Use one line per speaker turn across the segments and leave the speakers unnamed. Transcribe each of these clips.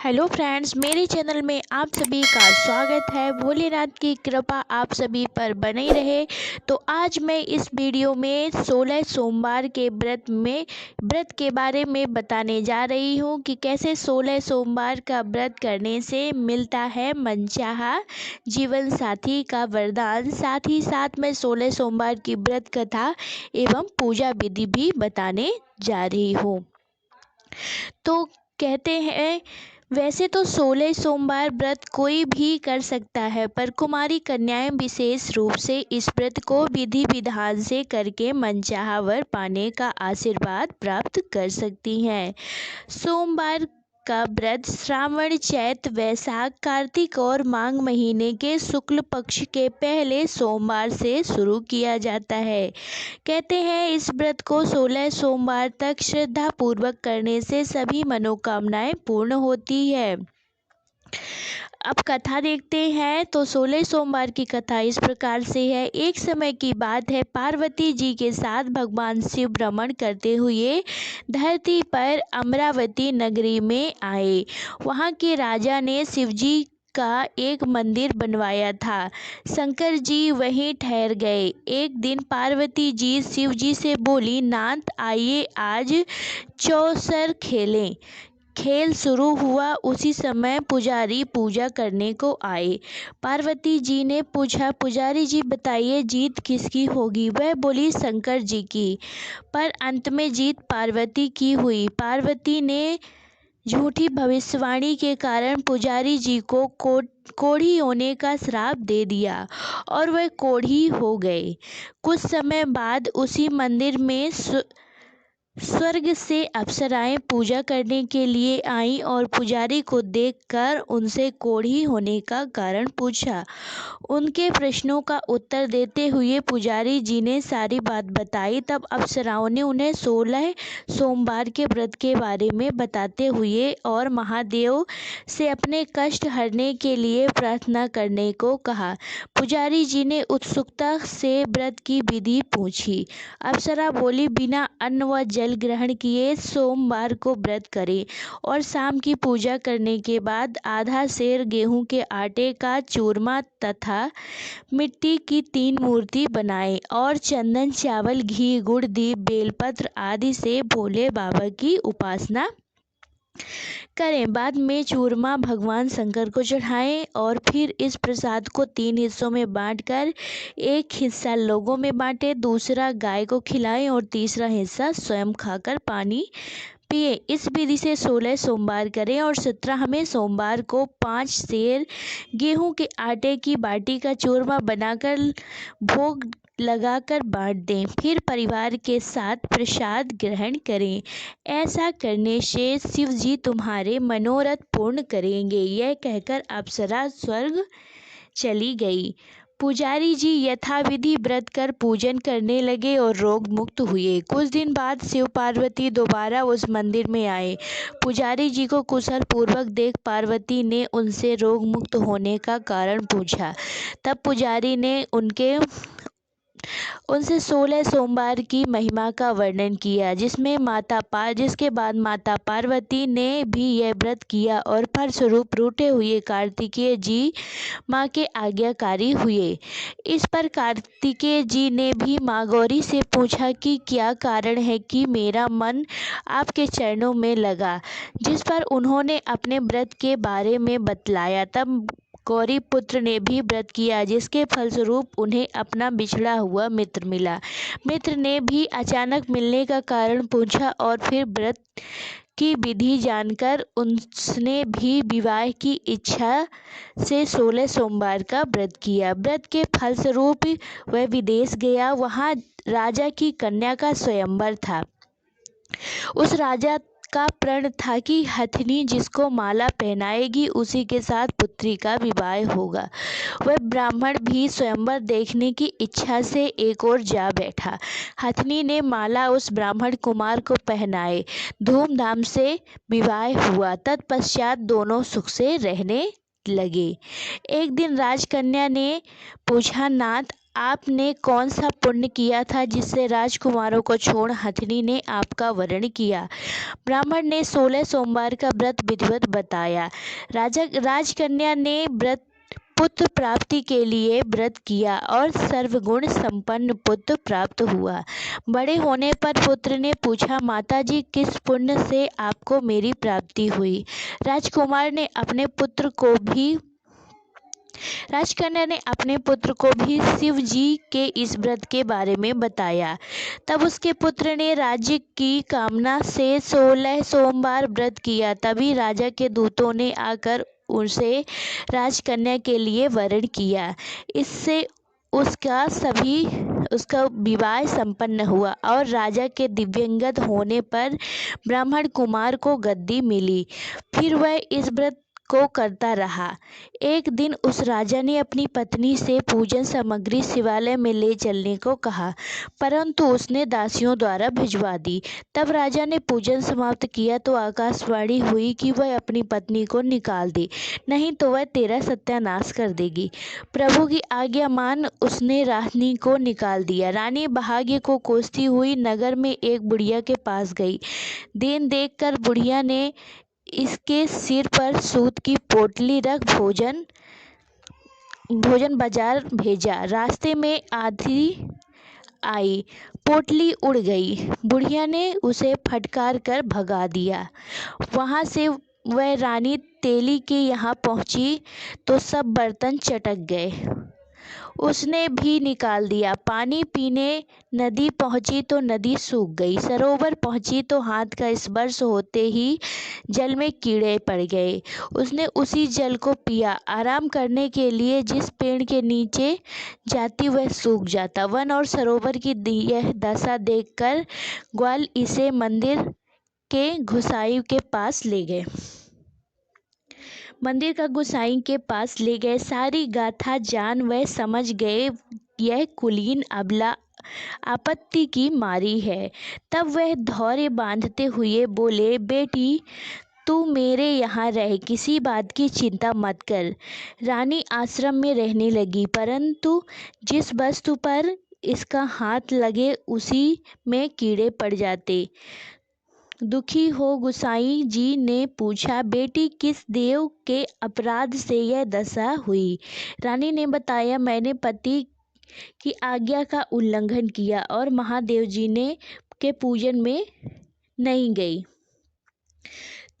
Hello friends, मेरे channel में आप सभी का स्वागत है। भोलेनाथ की कृपा आप सभी पर बनी रहे। तो आज मैं इस वीडियो में 16 सोमवार के व्रत के बारे में बताने जा रही हूँ कि कैसे 16 सोमवार का व्रत करने से मिलता है मनचाहा जीवन साथी का वरदान। साथ ही साथ मैं 16 सोमवार की व्रत कथा एवं पूजा विधि भी बताने जा रही हूँ। तो कहते हैं, वैसे तो 16 सोमवार व्रत कोई भी कर सकता है, पर कुमारी कन्याएं विशेष रूप से इस व्रत को विधि विधान से करके मनचाहा वर पाने का आशीर्वाद प्राप्त कर सकती हैं। सोमवार का व्रत श्रावण, चैत, वैशाख, कार्तिक और माघ महीने के शुक्ल पक्ष के पहले सोमवार से शुरू किया जाता है। कहते हैं इस व्रत को 16 सोमवार तक श्रद्धा पूर्वक करने से सभी मनोकामनाएं पूर्ण होती है। अब कथा देखते हैं। तो 16 सोमवार की कथा इस प्रकार से है। एक समय की बात है, पार्वती जी के साथ भगवान शिव भ्रमण करते हुए धरती पर अमरावती नगरी में आए। वहाँ के राजा ने शिव जी का एक मंदिर बनवाया था। शंकर जी वहीं ठहर गए। एक दिन पार्वती जी शिव जी से बोली, नाथ आइए आज चौसर खेलें। खेल शुरू हुआ। उसी समय पुजारी पूजा करने को आए। पार्वती जी ने पूछा, पुजारी जी बताइए जीत किसकी होगी? वह बोली, शंकर जी की। पर अंत में जीत पार्वती की हुई। पार्वती ने झूठी भविष्यवाणी के कारण पुजारी जी को कोढ़ी होने का श्राप दे दिया और वह कोढ़ी हो गए। कुछ समय बाद उसी मंदिर में स्वर्ग से अप्सराएं पूजा करने के लिए आईं और पुजारी को देखकर उनसे कोढ़ी होने का कारण पूछा। उनके प्रश्नों का उत्तर देते हुए पुजारी जी ने सारी बात बताई। तब अप्सराओं ने उन्हें 16 सोमवार के व्रत के बारे में बताते हुए और महादेव से अपने कष्ट हरने के लिए प्रार्थना करने को कहा। पुजारी जी ने उत्सुकता से व्रत की विधि पूछी। अप्सरा बोली, बिना अन्न व जल ग्रहण किए सोमवार को व्रत करें और शाम की पूजा करने के बाद आधा सेर गेहूं के आटे का चूरमा तथा मिट्टी की 3 मूर्ति बनाएं और चंदन, चावल, घी, गुड़, दीप, बेलपत्र आदि से भोले बाबा की उपासना करें। बाद में चूरमा भगवान शंकर को चढ़ाएं और फिर इस प्रसाद को 3 हिस्सों में बांटकर एक हिस्सा लोगों में बांटें, दूसरा गाय को खिलाएं और तीसरा हिस्सा स्वयं खाकर पानी पिए। इस विधि से 16 सोमवार करें और 17वें सोमवार को 5 सेर गेहूं के आटे की बाटी का चूरमा बनाकर भोग लगाकर बांट दें। फिर परिवार के साथ प्रसाद ग्रहण करें। ऐसा करने से शिव जी तुम्हारे मनोरथ पूर्ण करेंगे। यह कहकर अप्सरा स्वर्ग चली गई। पुजारी जी यथाविधि व्रत कर पूजन करने लगे और रोग मुक्त हुए। कुछ दिन बाद शिव पार्वती दोबारा उस मंदिर में आए। पुजारी जी को कुशल पूर्वक देख पार्वती ने उनसे रोग मुक्त होने का कारण पूछा। तब पुजारी ने उनसे 16 सोमवार की महिमा का वर्णन किया, जिसके बाद माता पार्वती ने भी यह व्रत किया और फलस्वरूप रूठे हुए कार्तिकेय जी माँ के आज्ञाकारी हुए। इस पर कार्तिकेय जी ने भी माँ गौरी से पूछा कि क्या कारण है कि मेरा मन आपके चरणों में लगा, जिस पर उन्होंने अपने व्रत के बारे में बतलाया। तब गौरी पुत्र ने भी व्रत किया, जिसके फलस्वरूप उन्हें अपना बिछड़ा हुआ मित्र मिला। मित्र ने भी अचानक मिलने का कारण पूछा और फिर व्रत की विधि जानकर उसने भी विवाह की इच्छा से 16 सोमवार का व्रत किया। व्रत के फलस्वरूप वह विदेश गया। वहाँ राजा की कन्या का स्वयंवर था। उस राजा का प्रण था कि हथिनी जिसको माला पहनाएगी उसी के साथ पुत्री का विवाह होगा। वह ब्राह्मण भी स्वयंवर देखने की इच्छा से एक ओर जा बैठा। हथिनी ने माला उस ब्राह्मण कुमार को पहनाए। धूमधाम से विवाह हुआ। तत्पश्चात दोनों सुख से रहने लगे। एक दिन राजकन्या ने पूछा, नाथ आपने कौन सा पुण्य किया था जिससे राजकुमारों को छोड़ हथिनी ने आपका वरण किया। ब्राह्मण ने 16 सोमवार का व्रत विधिवत बताया। राजकन्या ने व्रत पुत्र प्राप्ति के लिए व्रत किया और सर्वगुण संपन्न पुत्र प्राप्त हुआ। बड़े होने पर पुत्र ने पूछा, माताजी, किस पुण्य से आपको मेरी प्राप्ति हुई। राजकन्या ने अपने पुत्र को भी शिव जी के इस व्रत के बारे में बताया। तब उसके पुत्र ने राज्य की कामना से 16 सोमवार व्रत किया। तभी राजा के दूतों ने आकर उसे राजकन्या के लिए वरण किया। इससे उसका विवाह संपन्न हुआ और राजा के दिव्यंगत होने पर ब्राह्मण कुमार को गद्दी मिली। फिर वह इस व्रत को करता रहा। एक दिन उस राजा ने अपनी पत्नी से पूजन सामग्री शिवालय में ले चलने को कहा, परंतु उसने दासियों द्वारा भिजवा दी। तब राजा ने पूजन समाप्त किया तो आकाशवाणी हुई कि वह अपनी पत्नी को निकाल दे, नहीं तो वह तेरा सत्यानाश कर देगी। प्रभु की आज्ञा मान उसने रानी को निकाल दिया। रानी भाग्य को कोसती हुई नगर में एक बुढ़िया के पास गई। दिन देखकर बुढ़िया ने इसके सिर पर सूत की पोटली रख भोजन बाजार भेजा। रास्ते में आंधी आई, पोटली उड़ गई। बुढ़िया ने उसे फटकार कर भगा दिया। वहां से वह रानी तेली के यहाँ पहुंची तो सब बर्तन चटक गए। उसने भी निकाल दिया। पानी पीने नदी पहुंची तो नदी सूख गई। सरोवर पहुंची तो हाथ का स्पर्श होते ही जल में कीड़े पड़ गए। उसने उसी जल को पिया। आराम करने के लिए जिस पेड़ के नीचे जाती वह सूख जाता। वन और सरोवर की यह दशा देखकर ग्वाल इसे मंदिर के गुसाई के पास ले गए। सारी गाथा जान वह समझ गए यह कुलीन अबला आपत्ति की मारी है। तब वह धौर्य बांधते हुए बोले, बेटी, तू मेरे यहाँ रह, किसी बात की चिंता मत कर। रानी आश्रम में रहने लगी, परंतु जिस वस्तु पर इसका हाथ लगे उसी में कीड़े पड़ जाते। दुखी हो गुसाई जी ने पूछा, बेटी, किस देव के अपराध से यह दशा हुई। रानी ने बताया, मैंने पति की आज्ञा का उल्लंघन किया और महादेव जी के पूजन में नहीं गई।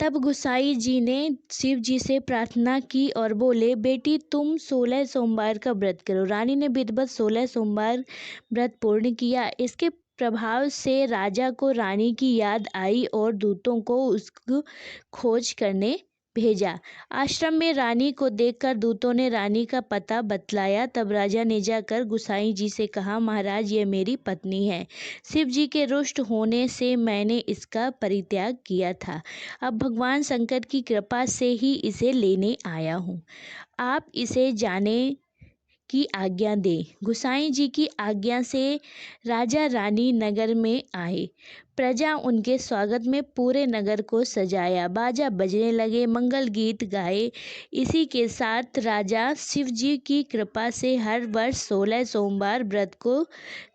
तब गुसाई जी ने शिव जी से प्रार्थना की और बोले, बेटी, तुम 16 सोमवार का व्रत करो। रानी ने विधिवत 16 सोमवार व्रत पूर्ण किया। इसके प्रभाव से राजा को रानी की याद आई और दूतों को उसको खोज करने भेजा। आश्रम में रानी को देखकर दूतों ने रानी का पता बतलाया। तब राजा ने जाकर गुसाई जी से कहा, महाराज, ये मेरी पत्नी है। शिव जी के रुष्ट होने से मैंने इसका परित्याग किया था। अब भगवान शंकर की कृपा से ही इसे लेने आया हूँ। आप इसे जाने की आज्ञा दे। गुसाई जी की आज्ञा से राजा रानी नगर में आए। प्रजा उनके स्वागत में पूरे नगर को सजाया, बाजा बजने लगे, मंगल गीत गाए। इसी के साथ राजा शिव जी की कृपा से हर वर्ष 16 सोमवार व्रत को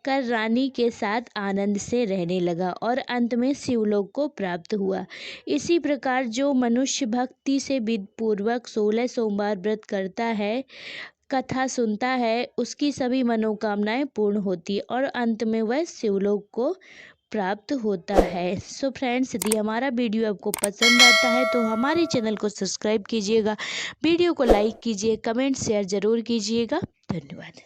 कर रानी के साथ आनंद से रहने लगा और अंत में शिवलोक को प्राप्त हुआ। इसी प्रकार जो मनुष्य भक्ति से विधिपूर्वक 16 सोमवार व्रत करता है, कथा सुनता है, उसकी सभी मनोकामनाएं पूर्ण होती और अंत में वह शिवलोक को प्राप्त होता है। सो फ्रेंड्स, यदि हमारा वीडियो आपको पसंद आता है तो हमारे चैनल को सब्सक्राइब कीजिएगा, वीडियो को लाइक कीजिए, कमेंट शेयर ज़रूर कीजिएगा। धन्यवाद।